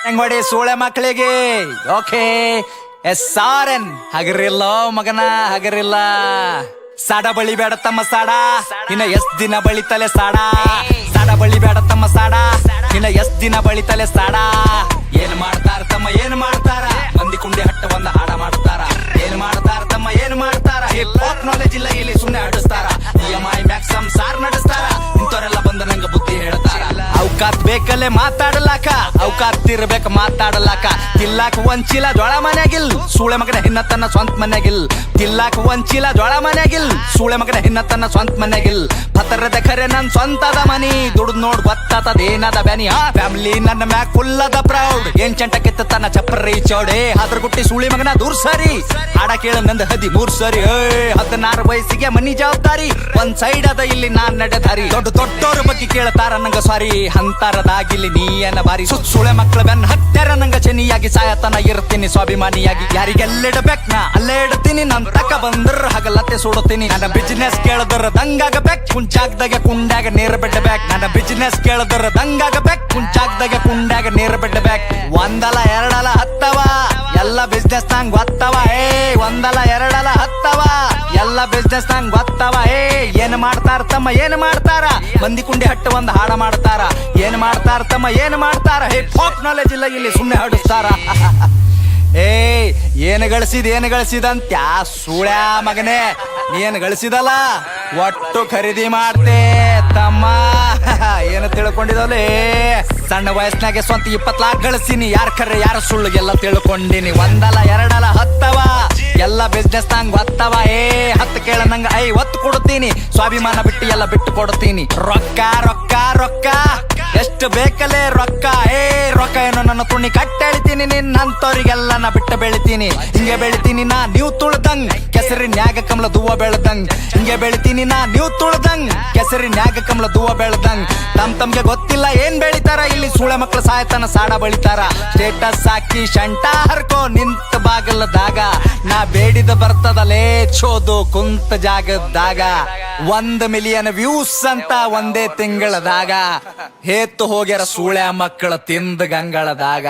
ಹೆಂಗೊಡಿ ಸೂಳೆ ಮಕ್ಕಳಿಗೆ okay SRN ಹಗರಿಲ್ಲ ಮಗನ ಹಗರಿಲ್ಲ. ಸಾಡ ಬಳಿ ಬೇಡ ತಮ್ಮ ಸಾಡ ಇನ್ನ ಎಷ್ಟ್ ದಿನ ಬಳಿತಲೆ ಸಾಡ. ಸಾಡ ಬಳಿ ಬೇಡ ತಮ್ಮ ಸಾಡ ಇನ್ನ ಎಷ್ಟ್ ದಿನ ಬಳಿತಲೆ ಸಾಡ. ಏನ್ ಮಾಡ್ತಾರ ತಮ್ಮ ಏನ್ ಮಾಡ್ತಾರ, ಮಂದಿ ಕುಂಡಿ ಹಟ್ಟ ಒಂದ ಹಾಡ ಮಾಡ್ತಾರ. ಏನ್ ಮಾಡ್ತಾರ ತಮ್ಮ ಏನ್ ಮಾಡ್ತಾರ, ಹಿಪ್ ಹಾಪ್ ನಾಲೆಜ್ ಇಲ್ಲ ಇಲ್ಲಿ ಸುಮ್ನೆ ಆಡಿಸ್ತಾರ. EMI ಮ್ಯಾಕ್ಸ್ ಸಂಸಾರ್ ನಡೆಸ್ತಾರ, ಇಂಥವ್ರೆಲ್ಲ ಬಂದ ನಂಗ ಬುದ್ಧಿ ಹೇಳ್ತಾರ. ಅವಕಾತ್ ಬೇಕಲ್ಲೇ ಮಾತಾಡಲಾಕ, ಅವಕಾತ್ ಇರ್ಬೇಕ ಮಾತಾಡಲಾಕ. ತಿಲ್ಲಾಕ ಒಂಚಿಲ ಜೋಳ ಮನ್ಯಾಗಿಲ್, ಸೂಳೆ ಮಗನ ಹಿನ್ನ ತನ್ನ ಸ್ವಂತ ಮನ್ಯಾಗಿಲ್. ತಿಲ್ಲಾಕ ಒಂಚಿಲ ಜೋಳ ಮನ್ಯಾಗಿಲ್, ಸೂಳೆ ಮಗನ ಹಿನ್ನ ತನ್ನ ಸ್ವಂತ ಮನ್ಯಾಗಿಲ್. ಪತರದ ಖರೆ ನನ್ ಸ್ವಂತದ ಮನಿ, ದುಡ್ದು ನೋಡ್ ಗೊತ್ತಾತದೇನದ ಬ್ಯಾನಿ. ಫ್ಯಾಮಿಲಿ ನನ್ನ ಮ್ಯಾಕ್ ಫುಲ್ ಅದ ಪ್ರೌಡ್, ಏನ್ ಚಂಟ ಕಿತ್ತ ತನ್ನ ಚಪ್ಪರಿ ಚೌಡೆ. ಅದ್ರ ಗುಟ್ಟಿ ಸೂಳಿ ಮಗನ ದೂರ್ ಸರಿ, ಹಾಡ ಕೇಳ ನಂದ 13 ಸರಿ. 16 ವಯಸ್ಸಿಗೆ ಮನಿ ಜವಾಬ್ದಾರಿ, ಒಂದ್ ಸೈಡ್ ಅದ ಇಲ್ಲಿ ನಾನ್ ನಡೆದಾರಿ. ದೊಡ್ಡೋರ ಬಗ್ಗೆ ಕೇಳ್ತಾರ ನಂಗ ಸಾರಿ, ಅಂತರದಾಗಿಲ್ಲಿ ನೀಯನ ಬಾರಿ. ಸುಳೆ ಮಕ್ಕಳ ಬೆನ್ ಹತ್ಯಾರ ನಂಗ ಚೆನ್ನಿಯಾಗಿ, ಸಾಯತನ ಇರ್ತೀನಿ ಸ್ವಾಭಿಮಾನಿಯಾಗಿ. ಯಾರಿಗೆಲ್ಲಿಡಬೇಕ್ ನಾ ಅಲ್ಲೇ ಇಡ್ತೀನಿ, ನನ್ ತಕ ಬಂದ್ರ ಹಗಲತ್ತೆ ಸುಡುತ್ತೀನಿ. ನನ್ನ ಬಿಸಿನೆಸ್ ಕೇಳದ್ರ ದಂಗಾಗಬೇಕ್, ಕುಂಚಾಗ್ದಾಗ ಕುಂಡ್ಯಾಗ ನೀರ್ ಬಿಡ್ಬೇಕ್. ನನ್ನ ಬಿಸಿನೆಸ್ ಕೇಳದ್ರ ದಂಗಾಗಬೇಕ್, ಕುಂಚಾಗ್ದಾಗ ಕುಂಡ್ಯಾಗ ನೀರ್ ಬಿಡ್ಬೇಕ್. ಒಂದಲ ಎರಡಲ ಹತ್ತವ ಎಲ್ಲ ಬಿಸ್ನೆಸ್ ನಂಗ್ ಗೊತ್ತವ. ಒಂದಲ ಎರಡಲ ಹತ್ತವ ಎಲ್ಲ ಬಿಸ್ನೆಸ್ ನಂಗ್ ಗೊತ್ತವ. ಏನ್ ಮಾಡ್ತಾರ ತಮ್ಮ ಏನ್ ಮಾಡ್ತಾರ, ಮಂದಿ ಕುಂಡಿ ಹಟ್ಟ ಒಂದ್ ಹಾಡ ಮಾಡ್ತಾರ. ಏನ್ ಮಾಡ್ತಾರ ತಮ್ಮ ಏನ್ ಮಾಡ್ತಾರ, ಹಿಪ್ ಹಾಪ್ ನಾಲೆಜ್ ಇಲ್ಲ ಇಲ್ಲಿ ಸುಮ್ನೆ ಹಾಡಿಸ್ತಾರ. ಏನ್ ಗಳಿಸಿದಂತ ಸೂಳ್ಯಾ ಮಗನೇ, ನೀನ್ ಗಳಿಸಿದಲ್ಲ ಒಟ್ಟು ಖರೀದಿ ಮಾಡ್ತೆ ತಮ್ಮ. ಏನು ತಿಳ್ಕೊಂಡಿದಲೇ, ಸಣ್ಣ ವಯಸ್ಸಿನಾಗೆ ಸ್ವಂತ 20 ಲಾಖ ಗಳಿಸಿನಿ. ಯಾರ ಖರೆ ಯಾರ ಸುಳ್ಳು ಎಲ್ಲ ತಿಳ್ಕೊಂಡಿನಿ. ಒಂದಲ ಎರಡಲ ಹತ್ತವ ಎಲ್ಲ ಬಿಸ್ನೆಸ್ ನಂಗ್ ಗೊತ್ತವ. 10 ಕೇಳ ನಂಗ 50 ಕೊಡ್ತೀನಿ, ಸ್ವಾಭಿಮಾನ ಬಿಟ್ಟು ಎಲ್ಲ ಬಿಟ್ಟು ಕೊಡ್ತೀನಿ. ರೊಕ್ಕ ರೊಕ್ಕ ರೊಕ್ಕ ಎಷ್ಟು ಬೇಕಲೇ ರೊಕ್ಕ. ರೊಕ್ಕ ಏನೋ ನನ್ನ ತುಣಿ ಕಟ್ಟೆಳಿತೀನಿ, ನಿನ್ನಂತವ್ರಿಗೆಲ್ಲ ನಾ ಬಿಟ್ಟು ಬೆಳಿತೀನಿ. ಹಿಂಗೆ ಬೆಳಿತೀನಿ ನಾ ನೀವು ತುಳ್ದಂಗ್, ಕೆಸರಿನ್ಯಾಗ ಕಮಲ ದೂವ ಬೆಳ್ದಂಗ್. ಹಿಂಗೆ ಬೆಳಿತೀನಿ ನಾ ನೀವು ತುಳ್ದಂಗ್, ಕೆಸರಿನ್ಯಾಗ ಕಮಲ ದೂವ ಬೆಳ್ದಂಗ್. ತಮ್ಗೆ ಗೊತ್ತಿಲ್ಲ ಏನ್ ಬೆಳಿತಾರ ಇಲ್ಲಿ, ಸೂಳೆ ಮಕ್ಳು ಸಾಯತನ ಸಾಡ ಬಳಿತಾರ. ಸ್ಟೇಟಸ್ ಹಾಕಿ ಶಂಟ ಹರ್ಕೋ ನಿಂತ ಬಾಗಲದಾಗ, ನಾ ಬೇಡಿದ ಬರ್ತದಲೇ ಚೋದು ಕುಂತ ಜಾಗದಾಗ. 1 ಮಿಲಿಯನ್ ವ್ಯೂಸ್ ಅಂತ ಒಂದೇ ತಿಂಗಳದಾಗ, ಹೇತ್ತು ಹೋಗ್ಯಾರ ಸೂಳೆ ಮಕ್ಕಳ ತಿಂದ ಗಂಗಳದಾಗ.